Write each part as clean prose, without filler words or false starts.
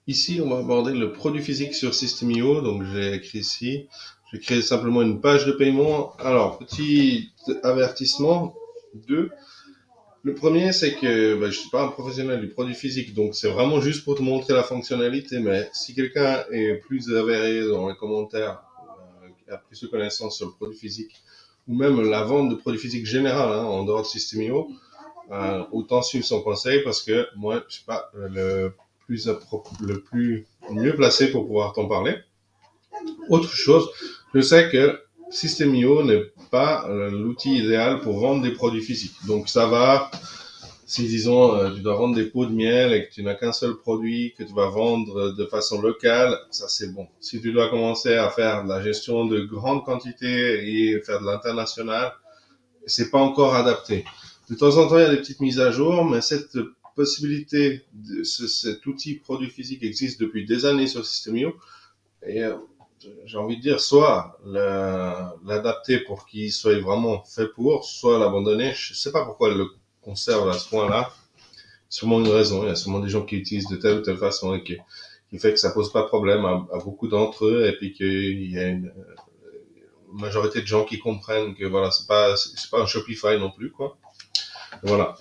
Ici, on va aborder le produit physique sur System.io. Donc, j'ai écrit ici. Je vais créer simplement une page de paiement. Alors, petit avertissement. Deux. Le premier, c'est que je ne suis pas un professionnel du produit physique, donc c'est vraiment juste pour te montrer la fonctionnalité. Mais si quelqu'un est plus avéré dans les commentaires, a plus de connaissances sur le produit physique, ou même la vente de produits physiques général, en dehors de System.io, autant suivre son conseil parce que moi, je suis pas le plus mieux placé pour pouvoir t'en parler. Autre chose, je sais que System.io n'est pas l'outil idéal pour vendre des produits physiques. Donc ça va, si disons tu dois vendre des pots de miel et que tu n'as qu'un seul produit que tu vas vendre de façon locale, ça c'est bon. Si tu dois commencer à faire de la gestion de grandes quantités et faire de l'international, c'est pas encore adapté. De temps en temps, il y a des petites mises à jour, mais cette possibilité, cet outil produit physique existe depuis des années sur System.io. Et j'ai envie de dire, soit l'adapter pour qu'il soit vraiment fait pour, soit l'abandonner. Je ne sais pas pourquoi elle le conserve à ce point-là. Sûrement une raison. Il y a sûrement des gens qui utilisent de telle ou telle façon et qui fait que ça pose pas de problème à beaucoup d'entre eux et puis qu'il y a une majorité de gens qui comprennent que voilà, c'est pas un Shopify non plus, quoi. Voilà.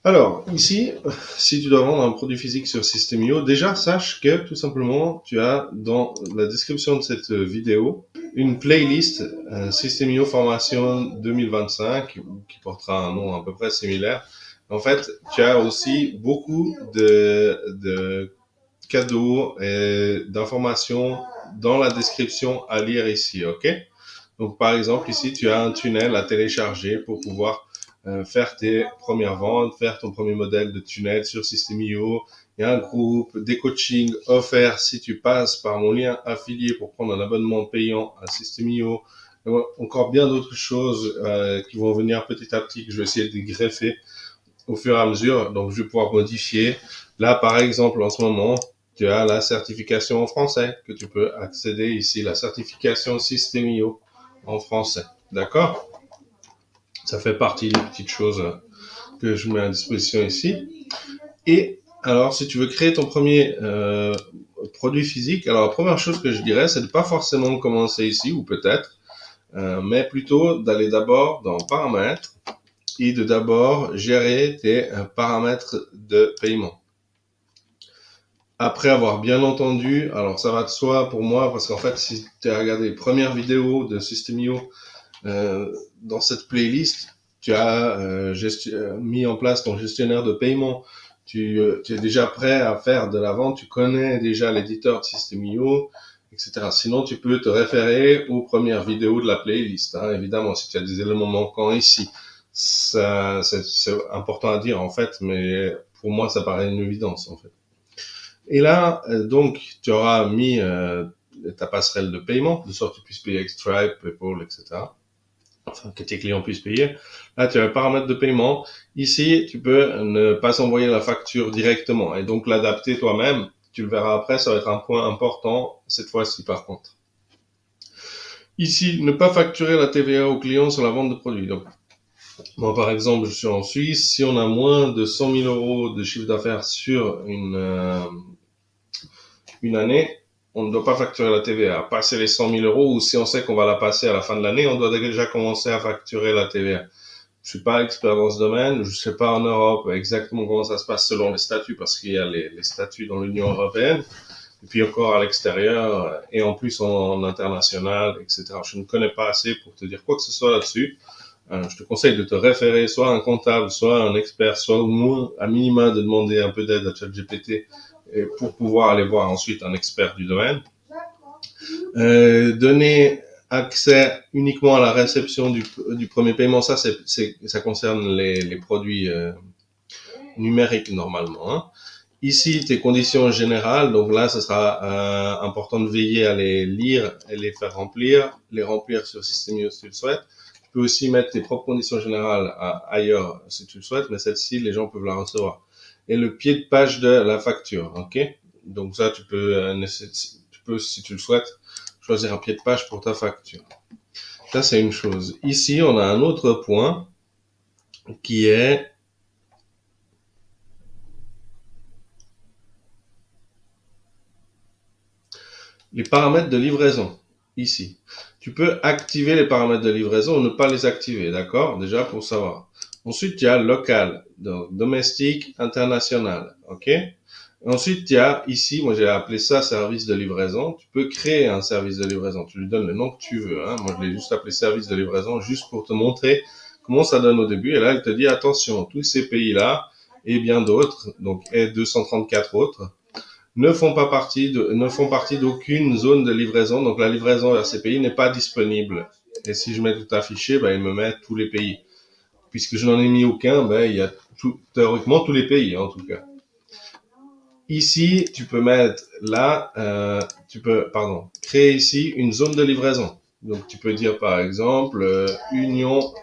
Alors, ici, si tu dois vendre un produit physique sur System.io, déjà, sache que, tout simplement, tu as dans la description de cette vidéo une playlist System.io Formation 2025 qui portera un nom à peu près similaire. En fait, tu as aussi beaucoup de cadeaux et d'informations dans la description à lire ici, ok? Donc, par exemple, ici, tu as un tunnel à télécharger pour pouvoir faire tes premières ventes, faire ton premier modèle de tunnel sur System.io. Il y a un groupe, des coachings offerts si tu passes par mon lien affilié pour prendre un abonnement payant à System.io. Encore bien d'autres choses qui vont venir petit à petit que je vais essayer de greffer au fur et à mesure. Donc, je vais pouvoir modifier. Là, par exemple, en ce moment, tu as la certification en français que tu peux accéder ici, la certification System.io en français. D'accord? Ça fait partie des petites choses que je mets à disposition ici. Et alors, si tu veux créer ton premier produit physique, alors la première chose que je dirais, c'est de pas forcément commencer ici, ou peut-être, mais plutôt d'aller d'abord dans paramètres et de d'abord gérer tes paramètres de paiement. Après avoir bien entendu, alors ça va de soi pour moi, parce qu'en fait, si tu as regardé les premières vidéos de System.io, dans cette playlist, tu as mis en place ton gestionnaire de paiement. Tu es déjà prêt à faire de la vente, tu connais déjà l'éditeur de System.io, etc. Sinon, tu peux te référer aux premières vidéos de la playlist. Évidemment, si tu as des éléments manquants ici, ça, c'est important à dire en fait, mais pour moi, ça paraît une évidence en fait. Et là, donc, tu auras mis ta passerelle de paiement, de sorte que tu puisses payer avec Stripe, PayPal, etc. Enfin, que tes clients puissent payer. Là, tu as un paramètre de paiement. Ici, tu peux ne pas envoyer la facture directement et donc l'adapter toi-même. Tu le verras après, ça va être un point important cette fois-ci par contre. Ici, ne pas facturer la TVA aux clients sur la vente de produits. Donc, moi, par exemple, je suis en Suisse. Si on a moins de 100 000 euros de chiffre d'affaires sur une année, on ne doit pas facturer la TVA. Passer les 100 000 euros, ou si on sait qu'on va la passer à la fin de l'année, on doit déjà commencer à facturer la TVA. Je suis pas expert dans ce domaine, je sais pas en Europe exactement comment ça se passe selon les statuts, parce qu'il y a les statuts dans l'Union européenne, et puis encore à l'extérieur, et en plus en international, etc. Je ne connais pas assez pour te dire quoi que ce soit là-dessus. Je te conseille de te référer soit à un comptable, soit à un expert, soit au moins à minima de demander un peu d'aide à ChatGPT pour pouvoir aller voir ensuite un expert du domaine. Donner accès uniquement à la réception du premier paiement, ça concerne les produits numériques normalement. Ici, tes conditions générales, donc là, ce sera important de veiller à les lire et les faire remplir, les remplir sur System.io si tu le souhaites. Tu peux aussi mettre tes propres conditions générales ailleurs si tu le souhaites, mais celle-ci, les gens peuvent la recevoir. Et le pied de page de la facture, ok? Donc ça, tu peux, si tu le souhaites, choisir un pied de page pour ta facture. Ça, c'est une chose. Ici, on a un autre point qui est les paramètres de livraison, ici. Tu peux activer les paramètres de livraison ou ne pas les activer, d'accord? Déjà pour savoir. Ensuite, il y a local, donc domestique, international, ok? Ensuite, il y a ici, moi j'ai appelé ça service de livraison. Tu peux créer un service de livraison. Tu lui donnes le nom que tu veux. Hein. Moi, je l'ai juste appelé service de livraison, juste pour te montrer comment ça donne au début. Et là, elle te dit, attention, tous ces pays-là et bien d'autres, donc et 234 autres, ne font partie d'aucune zone de livraison. Donc, la livraison vers ces pays n'est pas disponible. Et si je mets tout affiché, ben, il me met tous les pays. Puisque je n'en ai mis aucun, ben, il y a théoriquement tous les pays, en tout cas. Ici, tu peux mettre là, créer ici une zone de livraison. Donc, tu peux dire par exemple Union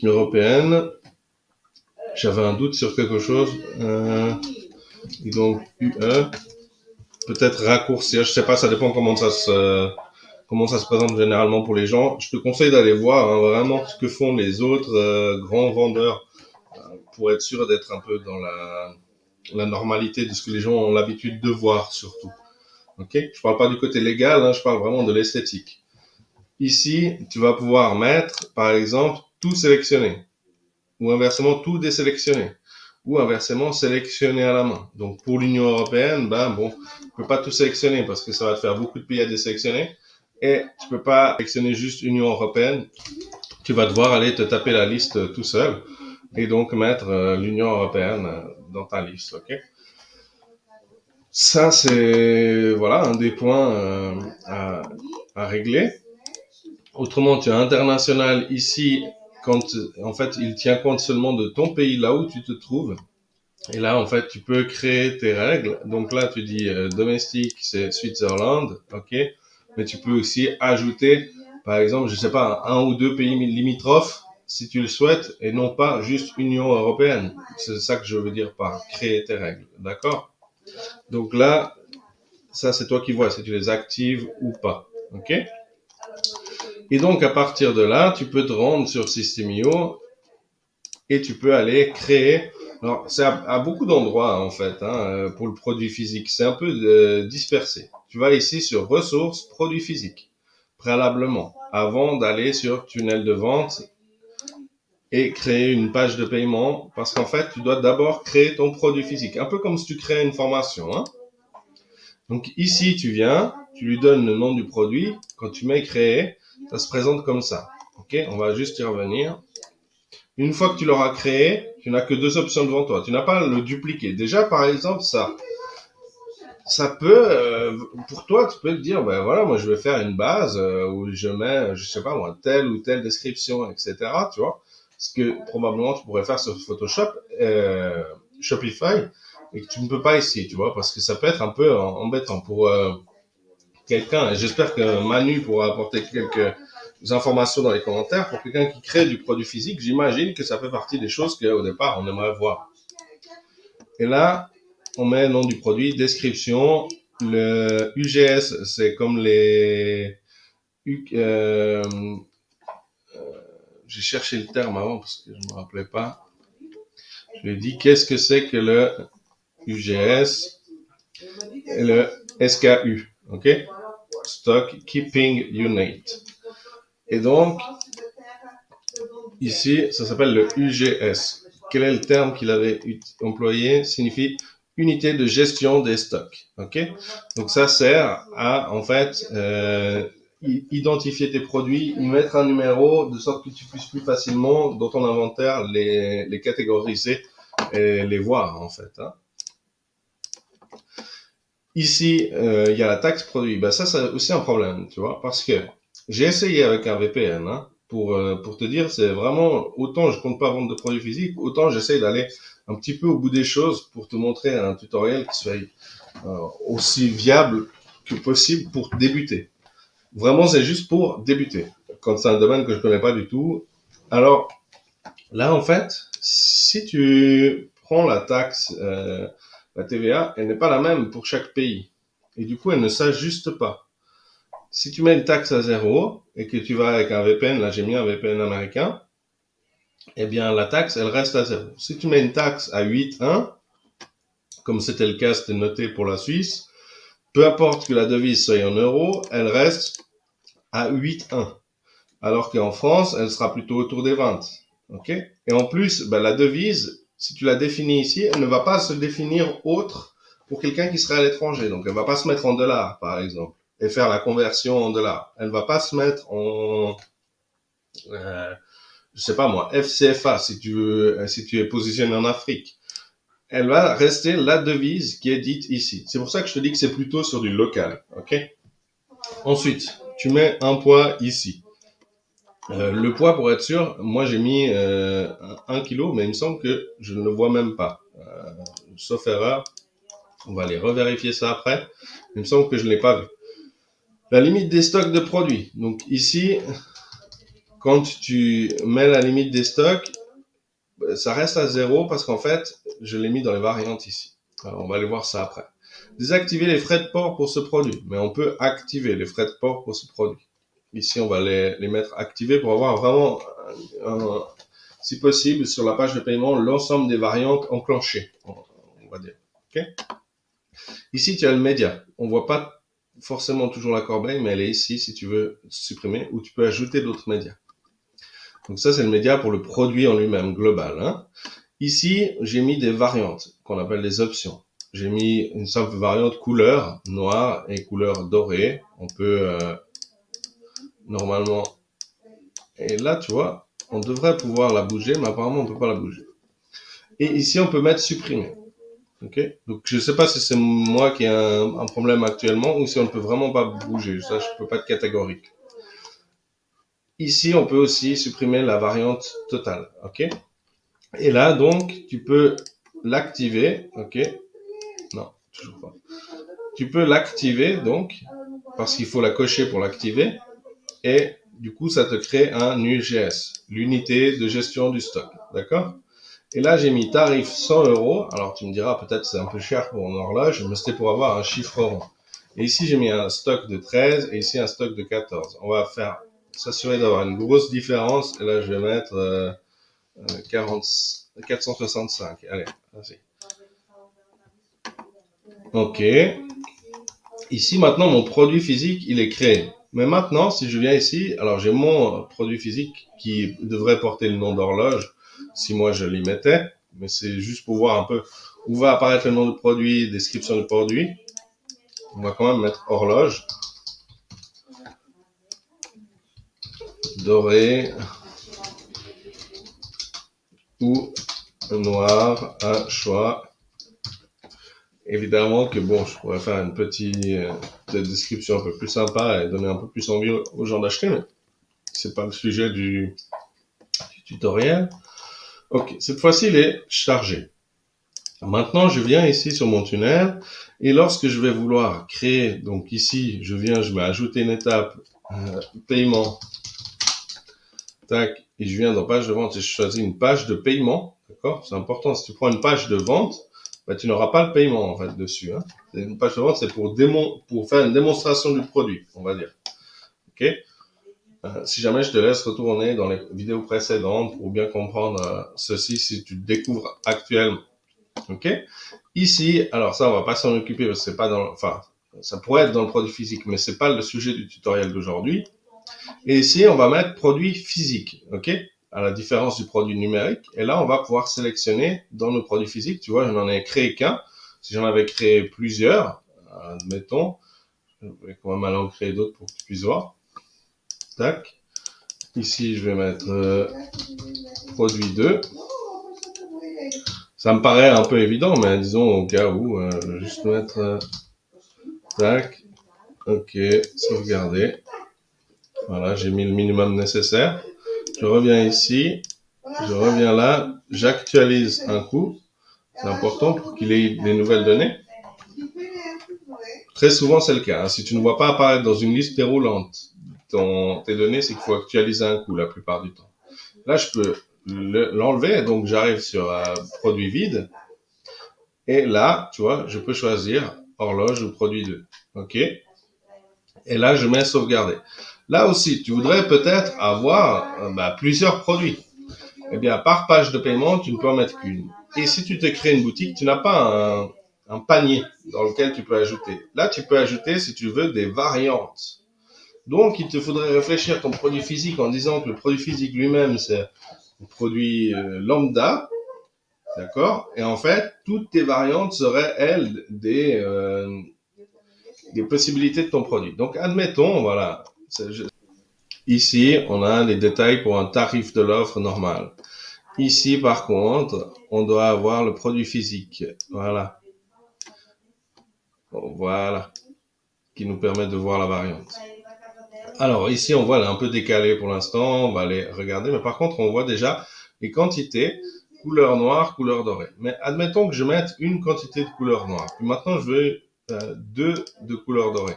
européenne. J'avais un doute sur quelque chose. Et donc UE, peut-être raccourcir. Je sais pas, ça dépend comment ça se présente généralement pour les gens. Je te conseille d'aller voir hein, vraiment ce que font les autres grands vendeurs pour être sûr d'être un peu dans la normalité de ce que les gens ont l'habitude de voir surtout. Ok? Je parle pas du côté légal, hein, je parle vraiment de l'esthétique. Ici, tu vas pouvoir mettre, par exemple, tout sélectionné, ou inversement tout désélectionné, ou inversement sélectionné à la main. Donc pour l'Union européenne, ben bon, tu peux pas tout sélectionner parce que ça va te faire beaucoup de pays à désélectionner, et tu peux pas sélectionner juste Union européenne. Tu vas devoir aller te taper la liste tout seul et donc mettre l'Union européenne dans ta liste, ok? Ça, c'est voilà un des points à régler. Autrement, tu as international ici, quand en fait il tient compte seulement de ton pays, là où tu te trouves. Et là, en fait, tu peux créer tes règles. Donc là, tu dis domestique, c'est Switzerland, ok. Mais tu peux aussi ajouter, par exemple, je sais pas, un ou deux pays limitrophes, si tu le souhaites, et non pas juste Union européenne. C'est ça que je veux dire par créer tes règles, d'accord? Donc là, ça c'est toi qui vois si tu les actives ou pas, ok? Et donc à partir de là, tu peux te rendre sur System.io et tu peux aller créer. Alors c'est à beaucoup d'endroits en fait hein, pour le produit physique. C'est un peu dispersé. Tu vas ici sur ressources, produits physiques, préalablement, avant d'aller sur tunnel de vente et créer une page de paiement, parce qu'en fait, tu dois d'abord créer ton produit physique, un peu comme si tu créais une formation. Hein. Donc ici, tu viens, tu lui donnes le nom du produit. Quand tu mets créer, ça se présente comme ça. Ok, on va juste y revenir. Une fois que tu l'auras créé, tu n'as que deux options devant toi. Tu n'as pas à le dupliquer. Déjà, par exemple, ça peut, pour toi, tu peux te dire, ben voilà, moi je vais faire une base où je mets, je sais pas moi, telle ou telle description, etc. Tu vois, ce que probablement tu pourrais faire sur Photoshop, Shopify, et que tu ne peux pas ici, tu vois, parce que ça peut être un peu embêtant pour quelqu'un. Et j'espère que Manu pourra apporter quelques informations dans les commentaires pour quelqu'un qui crée du produit physique. J'imagine que ça fait partie des choses qu'au départ on aimerait voir. Et là, on met le nom du produit, description. Le UGS, c'est comme les... j'ai cherché le terme avant parce que je ne me rappelais pas. Je lui ai dit, qu'est-ce que c'est que le UGS et le SKU, ok? Stock Keeping Unit. Et donc, ici, ça s'appelle le UGS. Quel est le terme qu'il avait employé? Signifie unité de gestion des stocks. Ok? Donc ça sert à en fait identifier tes produits, y mettre un numéro de sorte que tu puisses plus facilement dans ton inventaire les catégoriser et les voir en fait. Hein. Ici, il y a la taxe produit. Ben ça, c'est aussi un problème, tu vois, parce que j'ai essayé avec un VPN. Hein, pour te dire, c'est vraiment, autant je compte pas vendre de produits physiques, autant j'essaye d'aller un petit peu au bout des choses pour te montrer un tutoriel qui soit aussi viable que possible pour débuter. Vraiment, c'est juste pour débuter. Quand c'est un domaine que je connais pas du tout. Alors, là, en fait, si tu prends la taxe, la TVA, elle n'est pas la même pour chaque pays. Et du coup, elle ne s'ajuste pas. Si tu mets une taxe à 0 et que tu vas avec un VPN, là j'ai mis un VPN américain, eh bien, la taxe, elle reste à 0. Si tu mets une taxe à 8,1, comme c'était le cas, c'était noté pour la Suisse, peu importe que la devise soit en euros, elle reste à 8,1. Alors qu'en France, elle sera plutôt autour des 20. OK? Et en plus, ben, la devise, si tu la définis ici, elle ne va pas se définir autre pour quelqu'un qui serait à l'étranger. Donc, elle ne va pas se mettre en dollars, par exemple, et faire la conversion en dollars. Elle ne va pas se mettre en, je sais pas moi, FCFA, si tu es positionné en Afrique. Elle va rester la devise qui est dite ici. C'est pour ça que je te dis que c'est plutôt sur du local. OK? Ensuite, tu mets un poids ici. Le poids, pour être sûr, moi j'ai mis 1 kilo, mais il me semble que je ne le vois même pas. Sauf erreur, on va aller revérifier ça après. Il me semble que je ne l'ai pas vu. La limite des stocks de produits. Donc ici, quand tu mets la limite des stocks, ça reste à 0 parce qu'en fait, je l'ai mis dans les variantes ici. Alors, on va aller voir ça après. Désactiver les frais de port pour ce produit. Mais on peut activer les frais de port pour ce produit. Ici, on va les mettre activés pour avoir vraiment, si possible, sur la page de paiement, l'ensemble des variantes enclenchées, on va dire. Okay? Ici, tu as le média. On voit pas forcément toujours la corbeille, mais elle est ici si tu veux supprimer, ou tu peux ajouter d'autres médias. Donc ça, c'est le média pour le produit en lui-même, global. Hein. Ici, j'ai mis des variantes, qu'on appelle des options. J'ai mis une simple variante couleur, noire, et couleur dorée. On peut, normalement... Et là, tu vois, on devrait pouvoir la bouger, mais apparemment, on ne peut pas la bouger. Et ici, on peut mettre supprimer. Okay. Donc, je ne sais pas si c'est moi qui ai un problème actuellement ou si on ne peut vraiment pas bouger. Ça, je ne peux pas être catégorique. Ici, on peut aussi supprimer la variante totale. OK? Et là, donc, tu peux l'activer. OK? Non, toujours pas. Tu peux l'activer, donc, parce qu'il faut la cocher pour l'activer. Et du coup, ça te crée un UGS, l'unité de gestion du stock. D'accord? Et là, j'ai mis tarif 100 €. Alors, tu me diras, peut-être c'est un peu cher pour une horloge, mais c'était pour avoir un chiffre rond. Et ici, j'ai mis un stock de 13 et ici un stock de 14. On va faire s'assurer d'avoir une grosse différence. Et là, je vais mettre 465. Allez, vas-y. OK. Ici, maintenant, mon produit physique, il est créé. Mais maintenant, si je viens ici, alors j'ai mon produit physique qui devrait porter le nom d'horloge si moi je l'y mettais, mais c'est juste pour voir un peu où va apparaître le nom du produit, description du produit. On va quand même mettre horloge, doré ou noir à choix. Évidemment que bon, je pourrais faire une petite description un peu plus sympa et donner un peu plus envie aux gens d'acheter, mais c'est pas le sujet du tutoriel. Ok, cette fois-ci, il est chargé. Maintenant, je viens ici sur mon tunnel et lorsque je vais vouloir créer, donc ici, je vais ajouter une étape, paiement, tac, et je viens dans page de vente et je choisis une page de paiement, d'accord? C'est important, si tu prends une page de vente, bah, tu n'auras pas le paiement en fait dessus. Hein. Une page de vente, c'est pour faire une démonstration du produit, on va dire. Ok? Si jamais je te laisse retourner dans les vidéos précédentes pour bien comprendre ceci si tu découvres actuellement. Ok? Ici, alors ça, on va pas s'en occuper parce que c'est pas enfin, ça pourrait être dans le produit physique, mais c'est pas le sujet du tutoriel d'aujourd'hui. Et ici, on va mettre produit physique, ok? À la différence du produit numérique. Et là, on va pouvoir sélectionner dans nos produits physiques. Tu vois, je n'en ai créé qu'un. Si j'en avais créé plusieurs, admettons, je vais quand même aller en créer d'autres pour que tu puisses voir. Tac. Ici, je vais mettre produit 2. Ça me paraît un peu évident, mais disons au cas où, je vais juste mettre tac, ok, sauvegarder. Voilà, j'ai mis le minimum nécessaire. Je reviens ici, je reviens là, j'actualise un coup. C'est important pour qu'il ait des nouvelles données. Très souvent, c'est le cas. Hein. Si tu ne vois pas apparaître dans une liste déroulante tes données, c'est qu'il faut actualiser un coup la plupart du temps. Là, je peux l'enlever, donc j'arrive sur produit vide. Et là, tu vois, je peux choisir horloge ou produit 2. OK? Et là, je mets sauvegarder. Là aussi, tu voudrais peut-être avoir plusieurs produits. Eh bien, par page de paiement, tu ne peux en mettre qu'une. Et si tu te crées une boutique, tu n'as pas un panier dans lequel tu peux ajouter. Là, tu peux ajouter, si tu veux, des variantes. Donc, il te faudrait réfléchir à ton produit physique en disant que le produit physique lui-même, c'est un produit lambda, d'accord. Et en fait, toutes tes variantes seraient, elles, des possibilités de ton produit. Donc, admettons, voilà, ici, on a les détails pour un tarif de l'offre normale. Ici, par contre, on doit avoir le produit physique. Voilà. Voilà. Qui nous permet de voir la variante. Alors, ici, on voit, elle est un peu décalée pour l'instant. On va aller regarder. Mais par contre, on voit déjà les quantités. Couleur noire, couleur dorée. Mais admettons que je mette une quantité de couleur noire. Puis maintenant, je veux deux de couleur dorée.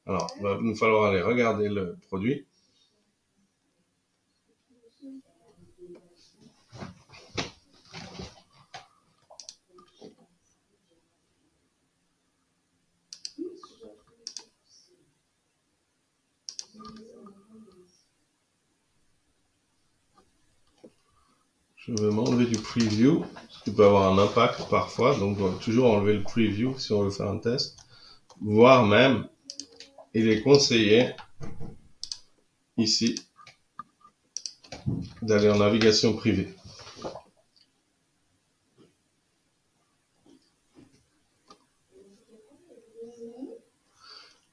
Alors, il va nous falloir aller regarder le produit. Je vais m'enlever du preview, parce qu'il peut avoir un impact parfois, donc on va toujours enlever le preview si on veut faire un test. Voire même, il est conseillé, ici, d'aller en navigation privée.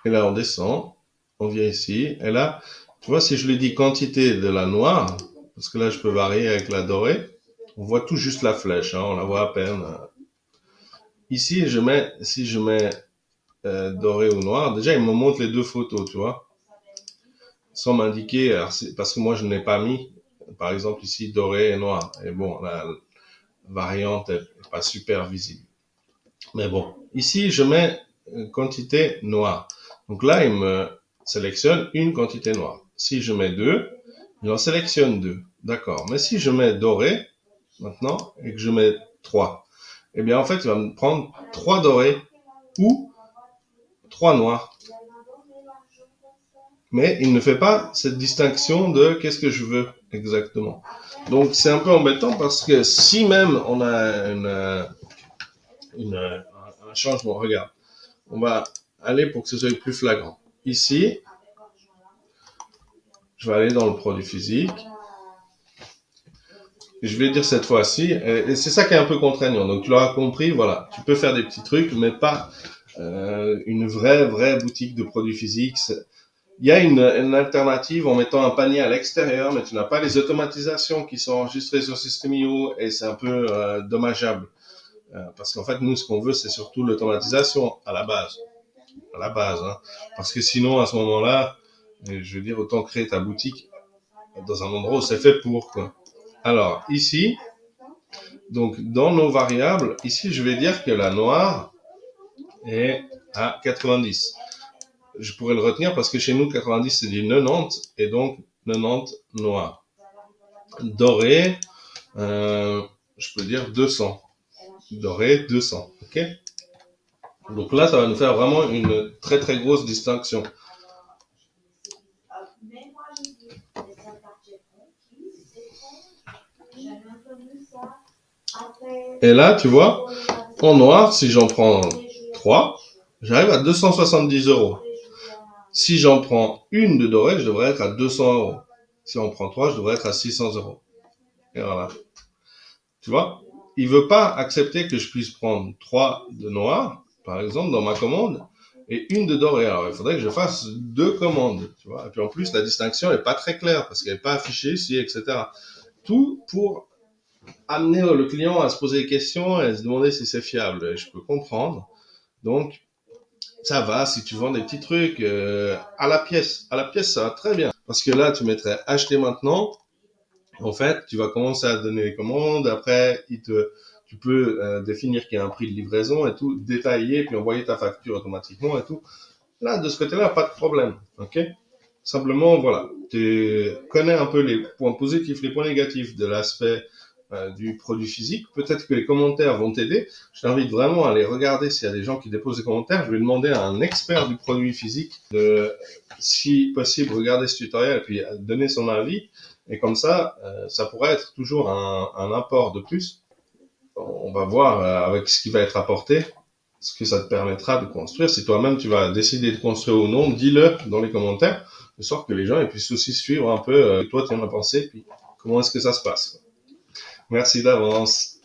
Et là, on descend, on vient ici, et là, tu vois, si je lui dis quantité de la noire, parce que là, je peux varier avec la dorée, on voit tout juste la flèche, hein, on la voit à peine. Ici, si je mets doré ou noir, déjà, il me montre les deux photos, tu vois, sans m'indiquer, parce que moi, je n'ai pas mis, par exemple, ici, doré et noir. Et bon, la variante n'est pas super visible. Mais bon, ici, je mets quantité noire. Donc là, il me sélectionne une quantité noire. Si je mets deux, il en sélectionne deux. D'accord. Mais si je mets doré, maintenant, et que je mets trois, eh bien, en fait, il va me prendre trois dorés ou trois noirs. Mais il ne fait pas cette distinction de qu'est-ce que je veux exactement. Donc, c'est un peu embêtant parce que si même on a un changement, regarde, on va aller pour que ce soit plus flagrant. Ici, je vais aller dans le produit physique. Je vais dire cette fois-ci, et c'est ça qui est un peu contraignant. Donc tu l'auras compris, voilà, tu peux faire des petits trucs, mais pas une vraie boutique de produits physiques. Il y a une alternative en mettant un panier à l'extérieur, mais tu n'as pas les automatisations qui sont enregistrées sur System.io et c'est un peu dommageable. Parce qu'en fait, nous, ce qu'on veut, c'est surtout l'automatisation à la base. À la base, hein. Parce que sinon, à ce moment-là, je veux dire, autant créer ta boutique dans un endroit où c'est fait pour, quoi. Alors, ici, donc dans nos variables, ici, je vais dire que la noire est à 90. Je pourrais le retenir parce que chez nous, 90, c'est du 90, et donc 90 noir. Doré, je peux dire 200. Doré, 200. Ok. Donc là, ça va nous faire vraiment une très grosse distinction. Et là, tu vois, en noir, si j'en prends 3, j'arrive à 270 euros. Si j'en prends une de dorée, je devrais être à 200 euros. Si on prend 3, je devrais être à 600 euros. Et voilà. Tu vois, il veut pas accepter que je puisse prendre 3 de noir, par exemple, dans ma commande, et une de dorée. Alors, il faudrait que je fasse 2 commandes, tu vois. Et puis en plus, la distinction n'est pas très claire, parce qu'elle n'est pas affichée ici, etc. Tout pour amener le client à se poser des questions et à se demander si c'est fiable. Et je peux comprendre. Donc, ça va si tu vends des petits trucs à la pièce. À la pièce, ça va très bien. Parce que là, tu mettrais acheter maintenant. En fait, tu vas commencer à donner les commandes. Après, tu peux définir qu'il y a un prix de livraison et tout, détailler, puis envoyer ta facture automatiquement et tout. Là, de ce côté-là, pas de problème. OK? Simplement, voilà, tu connais un peu les points positifs, les points négatifs de l'aspect du produit physique. Peut-être que les commentaires vont t'aider. Je t'invite vraiment à aller regarder s'il y a des gens qui déposent des commentaires. Je vais demander à un expert du produit physique de, si possible, regarder ce tutoriel et puis donner son avis. Et comme ça pourrait être toujours un apport de plus. On va voir avec ce qui va être apporté, ce que ça te permettra de construire. Si toi-même tu vas décider de construire ou non, dis-le dans les commentaires, de sorte que les gens puissent aussi suivre un peu toi tu en as pensé, puis comment est-ce que ça se passe. Merci d'avance.